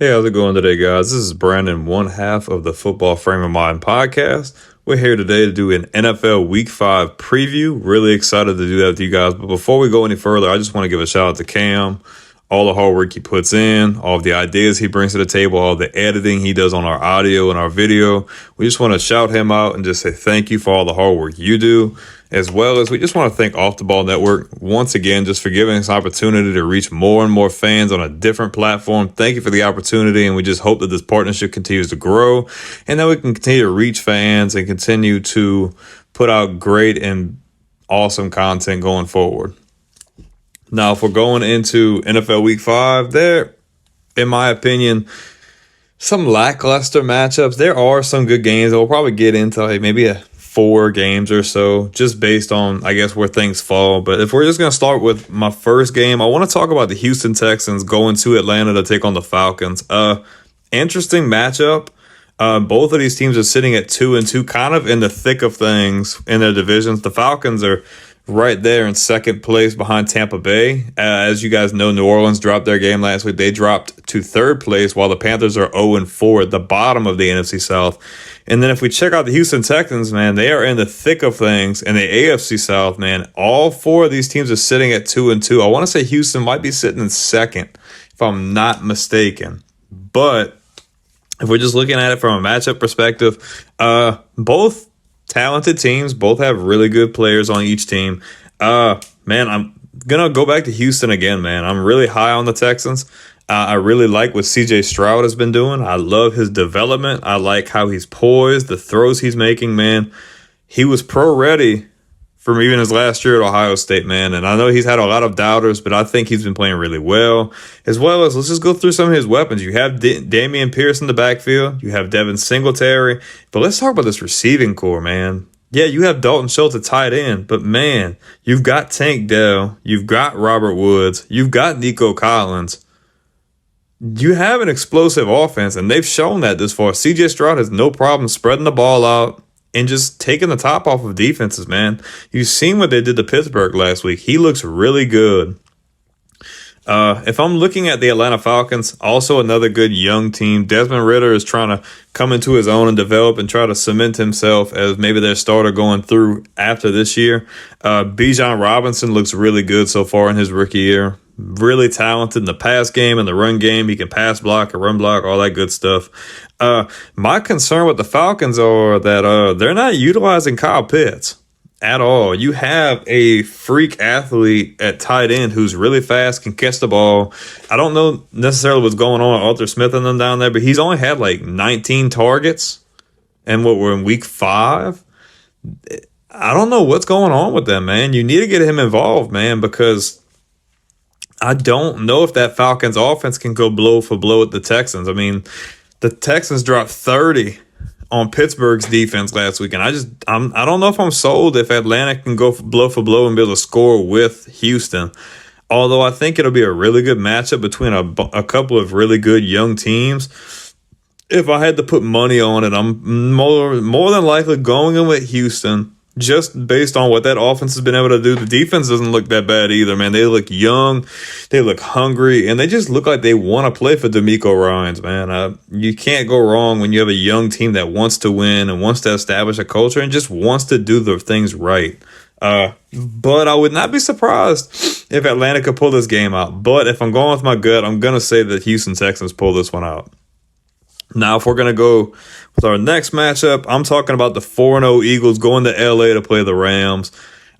Hey, how's it going today, guys? This is Brandon, one half of the Football Frame of Mind podcast. We're here today to do an NFL Week 5 preview. Really excited to do that with you guys. But before we go any further, I just want to give a shout out to Cam, all the hard work he puts in, all of the ideas he brings to the table, all the editing he does on our audio and our video. We just want to shout him out and just say thank you for all the hard work you do, as well as we just want to thank Off the Ball Network once again just for giving us an opportunity to reach more and more fans on a different platform. Thank you for the opportunity, and we just hope that this partnership continues to grow and that we can continue to reach fans and continue to put out great and awesome content going forward. Now, if we're going into NFL Week 5, there, in my opinion, some lackluster matchups. There are some good games. We'll probably get into maybe 4 games or so, just based on, I guess, where things fall. But if we're just going to start with my first game, I want to talk about the Houston Texans going to Atlanta to take on the Falcons. Interesting matchup. Both of these teams are sitting at 2-2, kind of in the thick of things in their divisions. The Falcons are right there in second place behind Tampa Bay. As you guys know, New Orleans dropped their game last week. They dropped to third place, while the Panthers are 0-4 at the bottom of the NFC South. And then if we check out the Houston Texans, man, they are in the thick of things in the AFC South, man. All 4 of these teams are sitting at 2-2. I want to say Houston might be sitting in second, if I'm not mistaken. But if we're just looking at it from a matchup perspective, both talented teams, both have really good players on each team. Man, I'm going to go back to Houston again, man. I'm really high on the Texans. I really like what CJ Stroud has been doing. I love his development. I like how he's poised, the throws he's making, man. He was pro ready from even his last year at Ohio State, man. And I know he's had a lot of doubters, but I think he's been playing really well. As well as, let's just go through some of his weapons. You have Damian Pierce in the backfield. You have Devin Singletary. But let's talk about this receiving core, man. Yeah, you have Dalton Schultz at tight end, but man, you've got Tank Dell. You've got Robert Woods. You've got Nico Collins. You have an explosive offense, and they've shown that this far. CJ Stroud has no problem spreading the ball out and just taking the top off of defenses, man. You've seen what they did to Pittsburgh last week. He looks really good. If I'm looking at the Atlanta Falcons, also another good young team. Desmond Ridder is trying to come into his own and develop and try to cement himself as maybe their starter going through after this year. Bijan Robinson looks really good so far in his rookie year. Really talented in the pass game and the run game. He can pass block or run block, all that good stuff. My concern with the Falcons are that they're not utilizing Kyle Pitts at all. You have a freak athlete at tight end who's really fast, can catch the ball. I don't know necessarily what's going on with Arthur Smith and them down there, but he's only had like 19 targets, and we're in week 5. I don't know what's going on with them, man. You need to get him involved, man, because I don't know if that Falcons offense can go blow for blow with the Texans. I mean, the Texans dropped 30 on Pittsburgh's defense last week, and I don't know if I'm sold if Atlanta can go blow for blow and be able to score with Houston. Although I think it'll be a really good matchup between a couple of really good young teams. If I had to put money on it, I'm more than likely going in with Houston, just based on what that offense has been able to do. The defense doesn't look that bad either, man. They look young, they look hungry, and they just look like they want to play for DeMeco Ryans, man. You can't go wrong when you have a young team that wants to win and wants to establish a culture and just wants to do the things right. But I would not be surprised if Atlanta could pull this game out. But if I'm going with my gut, I'm going to say that Houston Texans pull this one out. Now, if we're going to go with our next matchup, I'm talking about the 4-0 Eagles going to LA to play the Rams.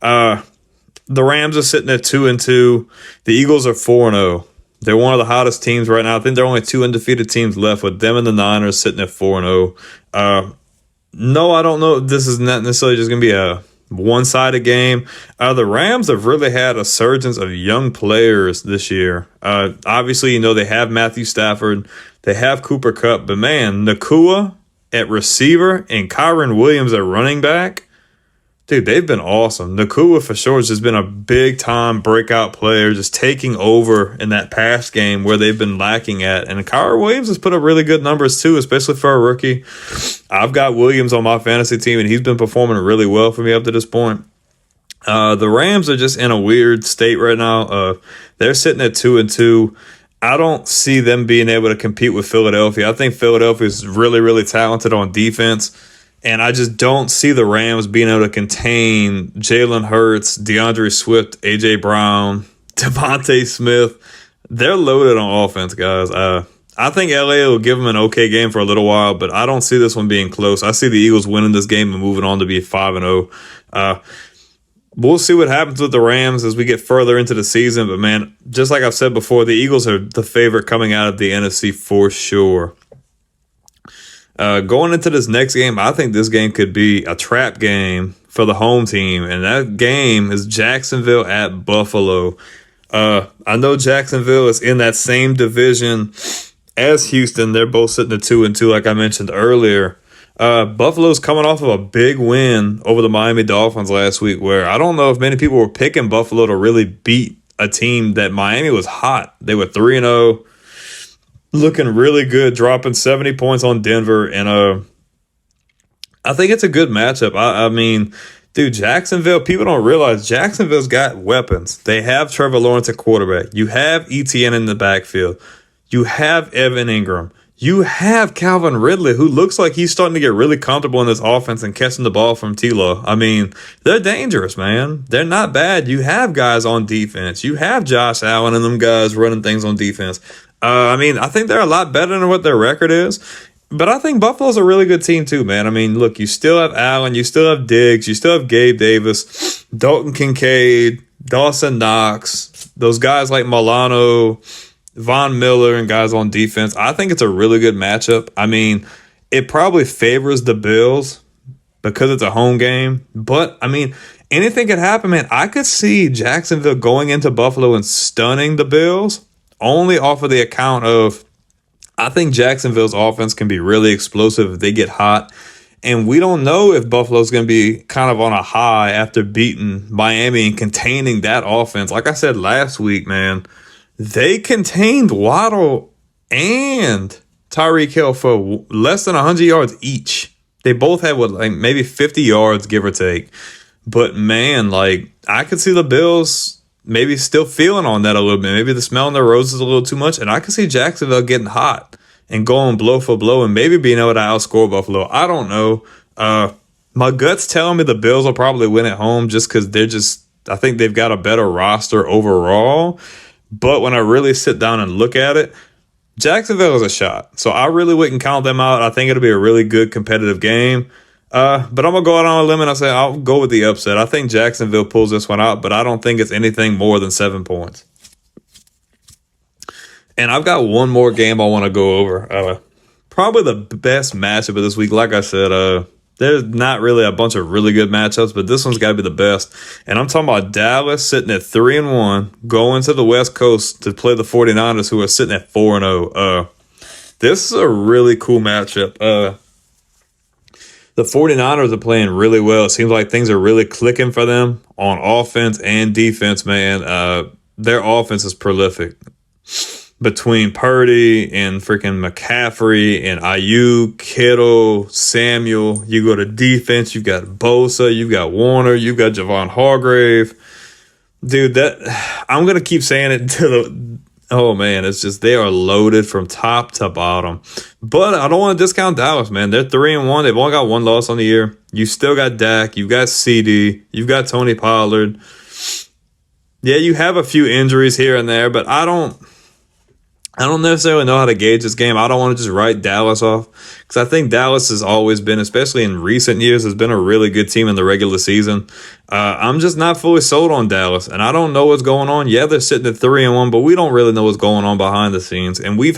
The Rams are sitting at 2-2. The Eagles are 4-0. They're one of the hottest teams right now. I think there are only 2 undefeated teams left, with them and the Niners sitting at 4-0. No, I don't know. This is not necessarily just going to be a one-sided game. The Rams have really had a surgence of young players this year. Obviously, you know, they have Matthew Stafford. They have Cooper Kupp, but man, Nakua at receiver and Kyron Williams at running back, dude, they've been awesome. Nakua for sure has just been a big-time breakout player, just taking over in that pass game where they've been lacking at. And Kyron Williams has put up really good numbers too, especially for a rookie. I've got Williams on my fantasy team, and he's been performing really well for me up to this point. The Rams are just in a weird state right now. They're sitting at 2-2. I don't see them being able to compete with Philadelphia. I think Philadelphia is really, really talented on defense. And I just don't see the Rams being able to contain Jalen Hurts, DeAndre Swift, A.J. Brown, Devontae Smith. They're loaded on offense, guys. I think LA will give them an okay game for a little while, but I don't see this one being close. I see the Eagles winning this game and moving on to be 5-0. We'll see what happens with the Rams as we get further into the season. But, man, just like I've said before, the Eagles are the favorite coming out of the NFC for sure. Going into this next game, I think this game could be a trap game for the home team, and that game is Jacksonville at Buffalo. I know Jacksonville is in that same division as Houston. They're both sitting at 2-2, like I mentioned earlier. Buffalo's coming off of a big win over the Miami Dolphins last week, where I don't know if many people were picking Buffalo to really beat a team that Miami was hot. They were 3-0. Looking really good, dropping 70 points on Denver. And I think it's a good matchup. I mean, dude, Jacksonville, people don't realize Jacksonville's got weapons. They have Trevor Lawrence at quarterback. You have ETN in the backfield. You have Evan Ingram. You have Calvin Ridley, who looks like he's starting to get really comfortable in this offense and catching the ball from T-Law. I mean, they're dangerous, man. They're not bad. You have guys on defense. You have Josh Allen and them guys running things on defense. I mean, I think they're a lot better than what their record is. But I think Buffalo's a really good team too, man. I mean, look, you still have Allen, you still have Diggs, you still have Gabe Davis, Dalton Kincaid, Dawson Knox, those guys like Milano, Von Miller, and guys on defense. I think it's a really good matchup. I mean, it probably favors the Bills because it's a home game. But, I mean, anything could happen, man. I could see Jacksonville going into Buffalo and stunning the Bills only off of the account of I think Jacksonville's offense can be really explosive if they get hot. And we don't know if Buffalo's going to be kind of on a high after beating Miami and containing that offense. Like I said last week, man, they contained Waddle and Tyreek Hill for less than 100 yards each. They both had like maybe 50 yards, give or take. But, man, like I could see the Bills maybe still feeling on that a little bit. Maybe the smell in their roses is a little too much. And I can see Jacksonville getting hot and going blow for blow and maybe being able to outscore Buffalo. I don't know. My gut's telling me the Bills will probably win at home just because I think they've got a better roster overall. But when I really sit down and look at it, Jacksonville is a shot. So I really wouldn't count them out. I think it'll be a really good competitive game. But I'm going to go out on a limb and I'll go with the upset. I think Jacksonville pulls this one out, but I don't think it's anything more than 7 points. And I've got one more game I want to go over. Probably the best matchup of this week. Like I said, there's not really a bunch of really good matchups, but this one's got to be the best. And I'm talking about Dallas sitting at 3-1, going to the West Coast to play the 49ers, who are sitting at 4-0. This is a really cool matchup. The 49ers are playing really well. It seems like things are really clicking for them on offense and defense, man. Their offense is prolific. Between Purdy and freaking McCaffrey and Ayuk, Kittle, Samuel, you go to defense, you've got Bosa, you've got Warner, you've got Javon Hargrave. Dude, I'm going to keep saying it until oh, man, it's just they are loaded from top to bottom. But I don't want to discount Dallas, man. They're 3-1. They've only got one loss on the year. You still got Dak. You've got CD. You've got Tony Pollard. Yeah, you have a few injuries here and there, but I don't necessarily know how to gauge this game. I don't want to just write Dallas off because I think Dallas has always been, especially in recent years, has been a really good team in the regular season. I'm just not fully sold on Dallas, and I don't know what's going on. Yeah, they're sitting at 3-1, but we don't really know what's going on behind the scenes. And me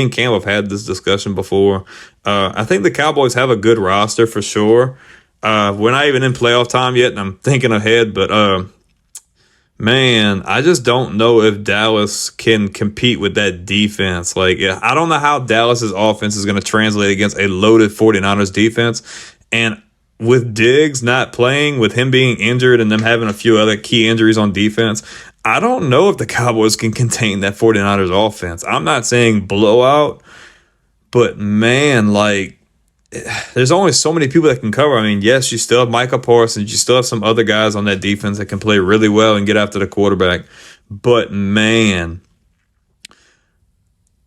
and Cam have had this discussion before. I think the Cowboys have a good roster for sure. We're not even in playoff time yet, and I'm thinking ahead, but man, I just don't know if Dallas can compete with that defense. Like, I don't know how Dallas's offense is going to translate against a loaded 49ers defense. And with Diggs not playing, with him being injured and them having a few other key injuries on defense, I don't know if the Cowboys can contain that 49ers offense. I'm not saying blowout, but man, like, there's only so many people that can cover. I mean, yes, you still have Micah Parsons. You still have some other guys on that defense that can play really well and get after the quarterback. But, man,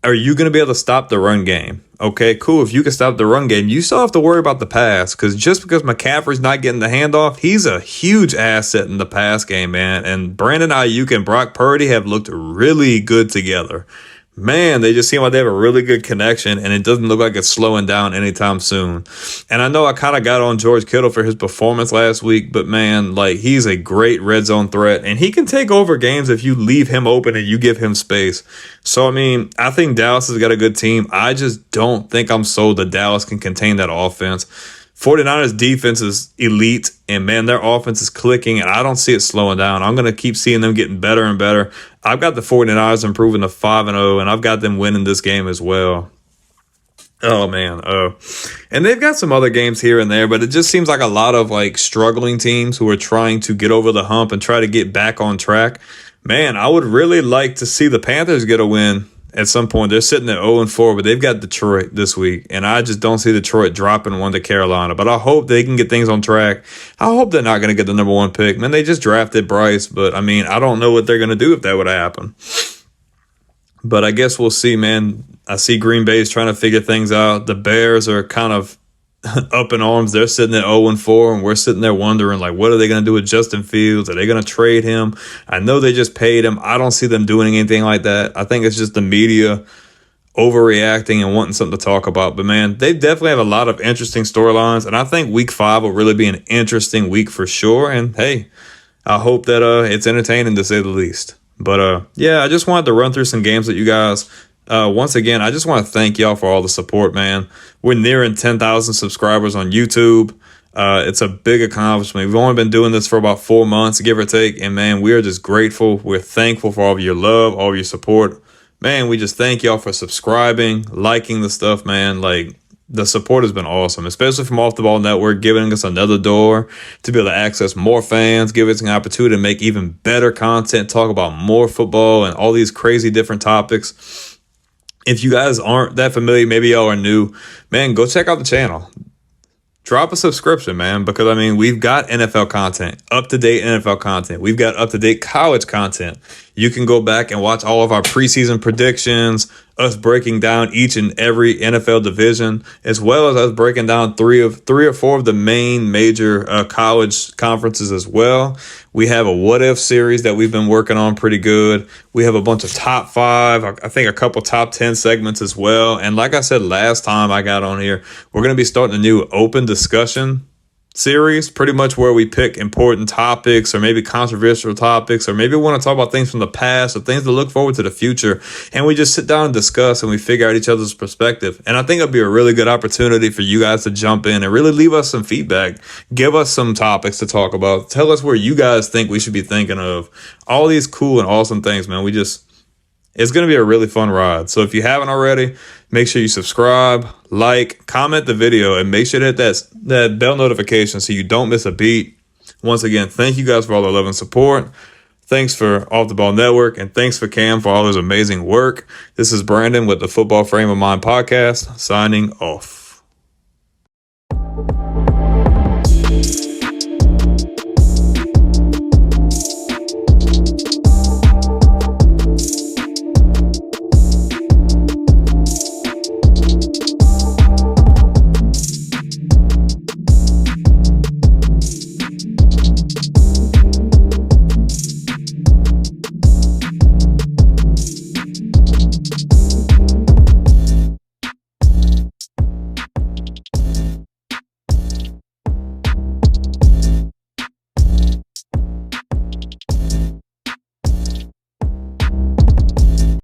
are you going to be able to stop the run game? Okay, cool. If you can stop the run game, you still have to worry about the pass, because just because McCaffrey's not getting the handoff, he's a huge asset in the pass game, man. And Brandon Ayuk and Brock Purdy have looked really good together. Man, they just seem like they have a really good connection, and it doesn't look like it's slowing down anytime soon. And I know I kind of got on George Kittle for his performance last week, but man, like, he's a great red zone threat, and he can take over games if you leave him open and you give him space. So, I mean, I think Dallas has got a good team. I just don't think I'm sold that Dallas can contain that offense. 49ers defense is elite, and man, their offense is clicking, and I don't see it slowing down. I'm going to keep seeing them getting better and better. I've got the 49ers improving to 5-0, and I've got them winning this game as well. Oh, man. And they've got some other games here and there, but it just seems like a lot of like struggling teams who are trying to get over the hump and try to get back on track. Man, I would really like to see the Panthers get a win. At some point, they're sitting at 0-4, but they've got Detroit this week, and I just don't see Detroit dropping one to Carolina. But I hope they can get things on track. I hope they're not going to get the number one pick. Man, they just drafted Bryce, but I mean, I don't know what they're going to do if that would happen. But I guess we'll see, man. I see Green Bay's trying to figure things out. The Bears are kind of up in arms. They're sitting at 0-4, and we're sitting there wondering, like, what are they going to do with Justin Fields? Are they going to trade him? I know they just paid him. I don't see them doing anything like that. I think it's just the media overreacting and wanting something to talk about. But, man, they definitely have a lot of interesting storylines, and I think Week 5 will really be an interesting week for sure. And, hey, I hope that it's entertaining, to say the least. But, yeah, I just wanted to run through some games that you guys – once again, I just want to thank y'all for all the support, man. We're nearing 10,000 subscribers on YouTube. It's a big accomplishment. We've only been doing this for about 4 months, give or take. And, man, we are just grateful. We're thankful for all of your love, all of your support. Man, we just thank y'all for subscribing, liking the stuff, man. Like, the support has been awesome, especially from Off the Ball Network, giving us another door to be able to access more fans, give us an opportunity to make even better content, talk about more football and all these crazy different topics. If you guys aren't that familiar, maybe y'all are new, man, go check out the channel. Drop a subscription, man, because, I mean, we've got NFL content, up-to-date NFL content. We've got up-to-date college content. You can go back and watch all of our preseason predictions, us breaking down each and every NFL division, as well as us breaking down three or four of the main major college conferences as well. We have a what if series that we've been working on pretty good. We have a bunch of top 5, I think a couple top 10 segments as well. And like I said last time I got on here, we're going to be starting a new open discussion series, pretty much where we pick important topics or maybe controversial topics, or maybe we want to talk about things from the past or things to look forward to the future, and we just sit down and discuss and we figure out each other's perspective. And I think it'll be a really good opportunity for you guys to jump in and really leave us some feedback, give us some topics to talk about, tell us where you guys think we should be thinking of, all these cool and awesome things, man. It's going to be a really fun ride. So if you haven't already, make sure you subscribe, like, comment the video, and make sure to hit that bell notification so you don't miss a beat. Once again, thank you guys for all the love and support. Thanks for Off the Ball Network, and thanks for Cam for all his amazing work. This is Brandon with the Football Frame of Mind podcast, signing off.